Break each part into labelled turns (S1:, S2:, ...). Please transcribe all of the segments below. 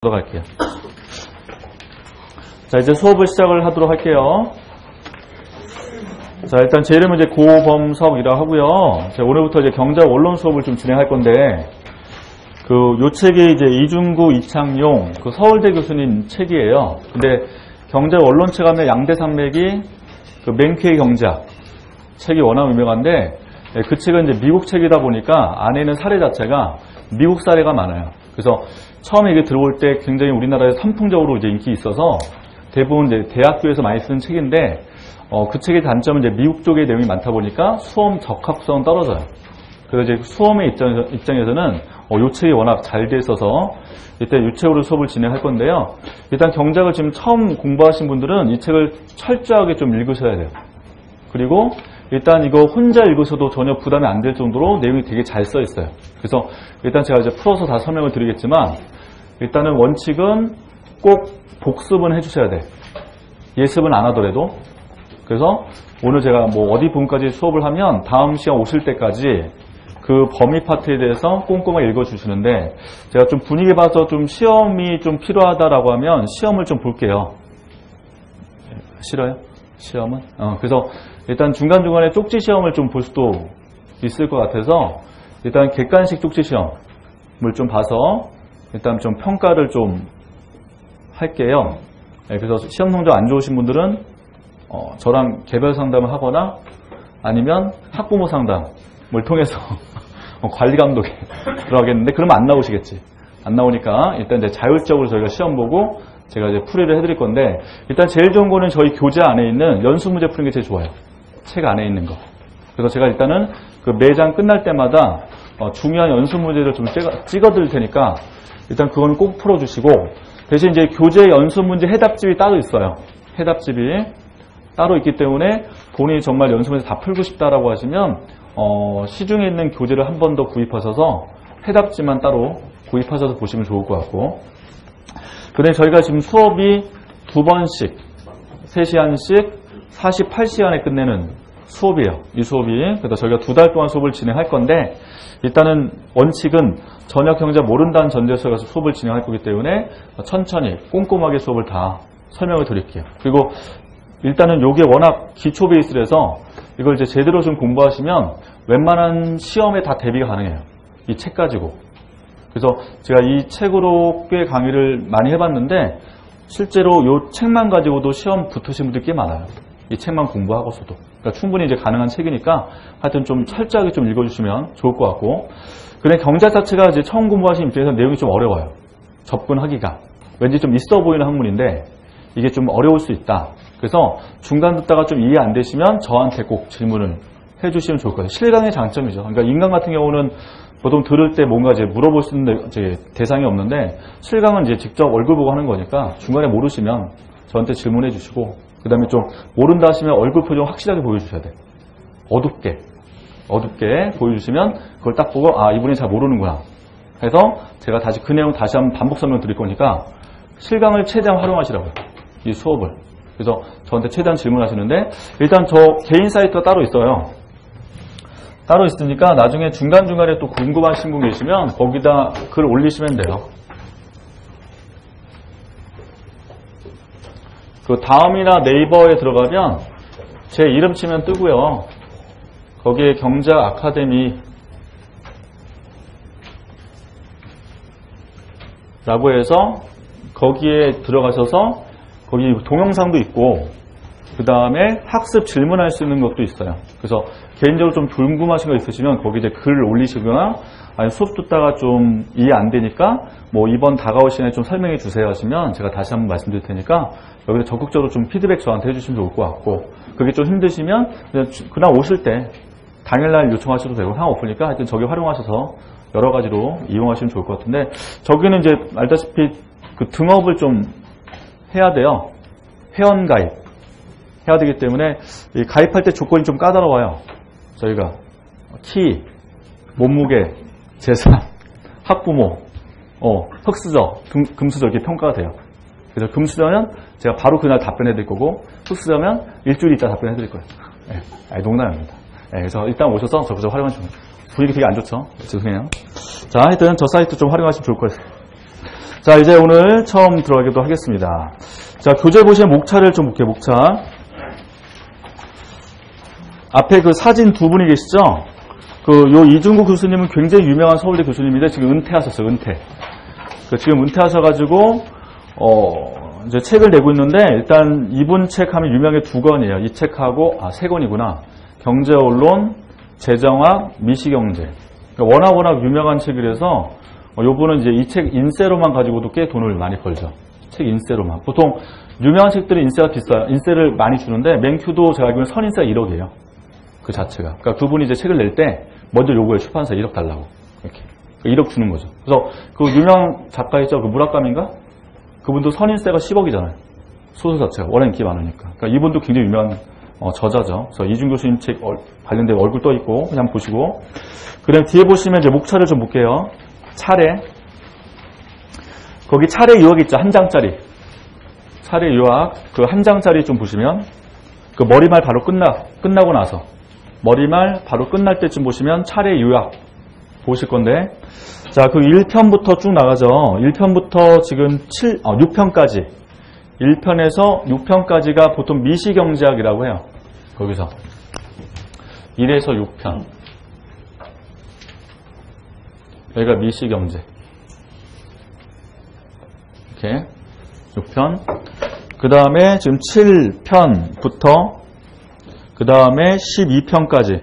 S1: 들어갈게요. 자, 이제 수업을 시작을 하도록 할게요. 자, 일단 제 이름은 이제 고범석이라고 하고요. 제가 오늘부터 이제 경제학 원론 수업을 좀 진행할 건데, 요 책이 이제 이중구 이창용 그 서울대 교수님 책이에요. 근데 경제학 원론책 하면 양대산맥이 그 맨큐의 경제학 책이 워낙 유명한데, 그 책은 이제 미국 책이다 보니까 안에 있는 사례 자체가 미국 사례가 많아요. 그래서 처음에 이게 들어올 때 굉장히 우리나라에서 선풍적으로 이제 인기 있어서 대부분 이제 대학교에서 많이 쓰는 책인데, 그 책의 단점은 이제 미국 쪽의 내용이 많다 보니까 수험 적합성은 떨어져요. 그래서 이제 수험의 입장에서는 이 책이 워낙 잘 돼 있어서 이때 이 책으로 수업을 진행할 건데요. 일단 경제학을 지금 처음 공부하신 분들은 이 책을 철저하게 좀 읽으셔야 돼요. 그리고 일단 이거 혼자 읽으셔도 전혀 부담이 안 될 정도로 내용이 되게 잘 써 있어요. 그래서 일단 제가 이제 풀어서 다 설명을 드리겠지만, 일단은 원칙은 꼭 복습은 해주셔야 돼. 예습은 안 하더라도. 그래서 오늘 제가 뭐 어디 부분까지 수업을 하면 다음 시간 오실 때까지 그 범위 파트에 대해서 꼼꼼하게 읽어주시는데, 제가 좀 분위기 봐서 좀 시험이 좀 필요하다라고 하면 시험을 좀 볼게요. 싫어요? 시험은? 그래서 일단 중간중간에 쪽지 시험을 좀 볼 수도 있을 것 같아서 일단 객관식 쪽지 시험을 좀 봐서 일단 좀 평가를 좀 할게요. 그래서 시험 성적 안 좋으신 분들은 저랑 개별 상담을 하거나 아니면 학부모 상담을 통해서 관리 감독에 들어가겠는데, 그러면 안 나오시겠지. 안 나오니까 일단 이제 자율적으로 저희가 시험 보고 제가 이제 풀이를 해드릴 건데, 일단 제일 좋은 거는 저희 교재 안에 있는 연수 문제 푸는 게 제일 좋아요. 책 안에 있는 거. 그래서 제가 일단은 그 매장 끝날 때마다 중요한 연수 문제를 좀 찍어드릴 테니까 일단 그건 꼭 풀어주시고, 대신 이제 교재 연수 문제 해답집이 따로 있어요. 해답집이 따로 있기 때문에 본인이 정말 연수 문제 다 풀고 싶다라고 하시면 시중에 있는 교재를 한 번 더 구입하셔서 해답지만 따로 구입하셔서 보시면 좋을 것 같고, 그런데 저희가 지금 수업이 2번씩 3시간씩 48시간에 끝내는 수업이에요. 이 수업이. 그래서 저희가 2달 동안 수업을 진행할 건데, 일단은 원칙은 전역 경제 모른다는 전제에서 가서 수업을 진행할 거기 때문에 천천히 꼼꼼하게 수업을 다 설명을 드릴게요. 그리고 일단은 이게 워낙 기초 베이스라서 이걸 이제 제대로 좀 공부하시면 웬만한 시험에 다 대비가 가능해요. 이 책 가지고. 그래서 제가 이 책으로 꽤 강의를 많이 해봤는데, 실제로 이 책만 가지고도 시험 붙으신 분들이 꽤 많아요. 이 책만 공부하고서도. 그러니까 충분히 이제 가능한 책이니까 하여튼 좀 철저하게 좀 읽어주시면 좋을 것 같고, 근데 경제 자체가 이제 처음 공부하시는 입장에서 내용이 좀 어려워요. 접근하기가. 왠지 좀 있어 보이는 학문인데 이게 좀 어려울 수 있다. 그래서 중간 듣다가 좀 이해 안 되시면 저한테 꼭 질문을 해주시면 좋을 거예요. 실강의 장점이죠. 그러니까 인강 같은 경우는 보통 들을 때 뭔가 이제 물어볼 수 있는 대상이 없는데, 실강은 이제 직접 얼굴 보고 하는 거니까 중간에 모르시면 저한테 질문해 주시고, 그 다음에 좀 모른다 하시면 얼굴 표정 확실하게 보여주셔야 돼요. 어둡게 보여주시면 그걸 딱 보고, 이분이 잘 모르는구나 해서 제가 다시 그 내용 다시 한번 반복 설명 드릴 거니까 실강을 최대한 활용하시라고요. 이 수업을. 그래서 저한테 최대한 질문하시는데, 일단 저 개인 사이트가 따로 있어요. 따로 있으니까 나중에 중간중간에 또 궁금하신 분 계시면 거기다 글 올리시면 돼요. 그 다음이나 네이버에 들어가면 제 이름 치면 뜨고요. 거기에 경제학 아카데미 라고 해서 거기에 들어가셔서 거기 동영상도 있고, 그 다음에 학습 질문할 수 있는 것도 있어요. 그래서 개인적으로 좀 궁금하신 거 있으시면 거기 이제 글 올리시거나, 아니 수업 듣다가 좀 이해 안 되니까 뭐 이번 다가올 시간에 좀 설명해 주세요 하시면 제가 다시 한번 말씀드릴 테니까 여기서 적극적으로 좀 피드백 저한테 해주시면 좋을 것 같고, 그게 좀 힘드시면 그냥 오실 때 당일날 요청하셔도 되고 상관없으니까 하여튼 저기 활용하셔서 여러 가지로 이용하시면 좋을 것 같은데, 저기는 이제 알다시피 그 등업을 좀 해야 돼요. 회원가입 해야 되기 때문에 가입할 때 조건이 좀 까다로워요. 저희가 키, 몸무게, 재산, 학부모, 흑수저, 금수저 이렇게 평가가 돼요. 그래서 금수저면 제가 바로 그날 답변해 드릴 거고, 흑수저면 일주일 있다 답변해 드릴 거예요. 농담입니다. 그래서 일단 오셔서 저기서 활용하시면 분위기 되게 안 좋죠? 죄송해요. 자, 하여튼 저 사이트 좀 활용하시면 좋을 거예요. 자, 이제 오늘 처음 들어가기도 하겠습니다. 자, 교재 보시면 목차를 좀 볼게요, 목차. 앞에 그 사진 두 분이 계시죠? 요 이중국 교수님은 굉장히 유명한 서울대 교수님인데 지금 은퇴하셨어요, 은퇴. 지금 은퇴하셔가지고, 이제 책을 내고 있는데, 일단 이분 책 하면 유명한 게 2권이에요. 이 책하고, 3권이구나. 경제언론, 재정학, 미시경제. 그러니까 워낙 유명한 책이라서, 요분은 이제 이 책 인세로만 가지고도 꽤 돈을 많이 벌죠. 책 인세로만. 보통 유명한 책들은 인세가 비싸요. 인세를 많이 주는데, 맨큐도 제가 알기로는 선인세가 1억이에요. 그 자체가. 그러니까 그분이 이제 책을 낼 때, 먼저 요구해, 출판사 1억 달라고. 이렇게. 1억 주는 거죠. 그래서 그 유명 작가 있죠? 그 무라카미인가? 그분도 선인세가 10억이잖아요. 소설 자체가. 워낙 인기 많으니까. 그러니까 이분도 굉장히 유명한 저자죠. 그래서 이준 교수님 책 관련된 얼굴 떠 있고, 그냥 보시고. 그 다음에 뒤에 보시면 이제 목차를 좀 볼게요. 차례. 거기 차례 요약 있죠? 한 장짜리. 차례 요약. 그 한 장짜리 좀 보시면, 그 머리말 바로 끝나고 나서. 머리말 바로 끝날 때쯤 보시면 차례 요약 보실 건데, 자, 그 1편부터 쭉 나가죠. 1편부터 지금 6편까지. 1편에서 6편까지가 보통 미시경제학이라고 해요. 거기서. 1에서 6편. 여기가 미시경제. 이렇게. 6편. 그 다음에 지금 7편부터 그 다음에 12편까지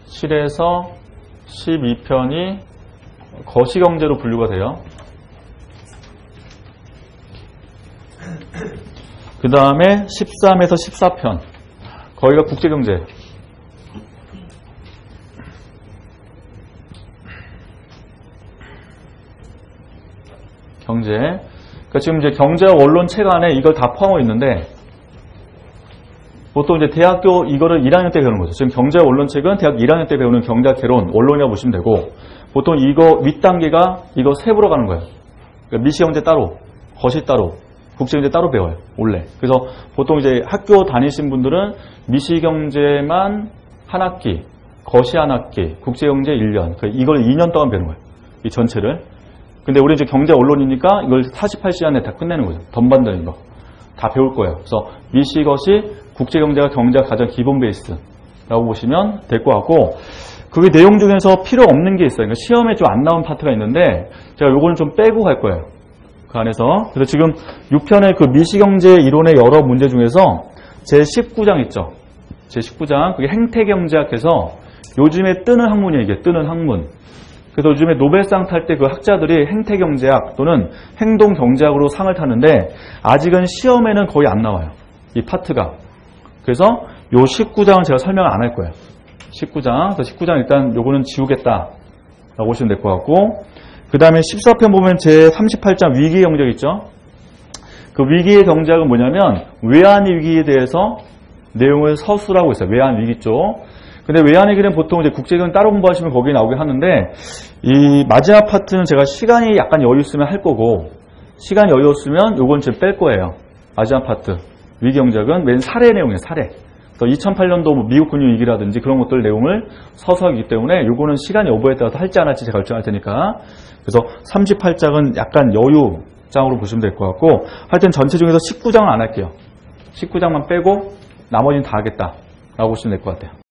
S1: 7에서 12편이 거시경제로 분류가 돼요. 그 다음에 13에서 14편 거기가 국제경제. 경제. 그러니까 지금 이제 경제와 언론 책 안에 이걸 다 포함하고 있는데, 보통 이제 대학교 이거를 1학년 때 배우는 거죠. 지금 경제 언론 책은 대학 1학년 때 배우는 경제학 개론, 언론이라고 보시면 되고, 보통 이거 윗단계가 이거 세부로 가는 거예요. 그러니까 미시경제 따로, 거시 따로, 국제경제 따로 배워요. 원래. 그래서 보통 이제 학교 다니신 분들은 미시경제만 한 학기, 거시 한 학기, 국제경제 1년. 이걸 2년 동안 배우는 거예요. 이 전체를. 근데 우리 이제 경제 언론이니까 이걸 48시간에 다 끝내는 거죠. 덤반다는 거. 다 배울 거예요. 그래서 미시것이 국제경제가 경제가 가장 기본 베이스라고 보시면 될 것 같고, 그게 내용 중에서 필요 없는 게 있어요. 그러니까 시험에 좀 안 나온 파트가 있는데 제가 요거는 좀 빼고 갈 거예요. 그 안에서. 그래서 지금 6편의 그 미시경제 이론의 여러 문제 중에서 제19장 있죠. 제19장. 그게 행태경제학에서 요즘에 뜨는 학문이에요. 이게 뜨는 학문. 그래서 요즘에 노벨상 탈 때 그 학자들이 행태경제학 또는 행동경제학으로 상을 타는데 아직은 시험에는 거의 안 나와요. 이 파트가. 그래서 요 19장은 제가 설명을 안 할 거예요. 19장. 그래서 19장 일단 요거는 지우겠다라고 보시면 될 것 같고, 그 다음에 14편 보면 제 38장 위기의 경제학 있죠. 그 위기의 경제학은 뭐냐면 외환 위기에 대해서 내용을 서술하고 있어요. 외환 위기 쪽. 근데 외환 위기는 보통 이제 국제경제 따로 공부하시면 거기에 나오긴 하는데, 이 마지막 파트는 제가 시간이 약간 여유 있으면 할 거고, 시간이 여유 없으면 요건 좀 뺄 거예요. 마지막 파트. 위기경제학은 맨 사례 내용이에요, 사례. 2008년도 뭐 미국 금융 위기라든지 그런 것들 내용을 서서하기 때문에 요거는 시간이 여부에 따라서 할지 안 할지 제가 결정할 테니까. 그래서 38장은 약간 여유장으로 보시면 될 것 같고, 하여튼 전체 중에서 19장은 안 할게요. 19장만 빼고 나머지는 다 하겠다라고 보시면 될 것 같아요.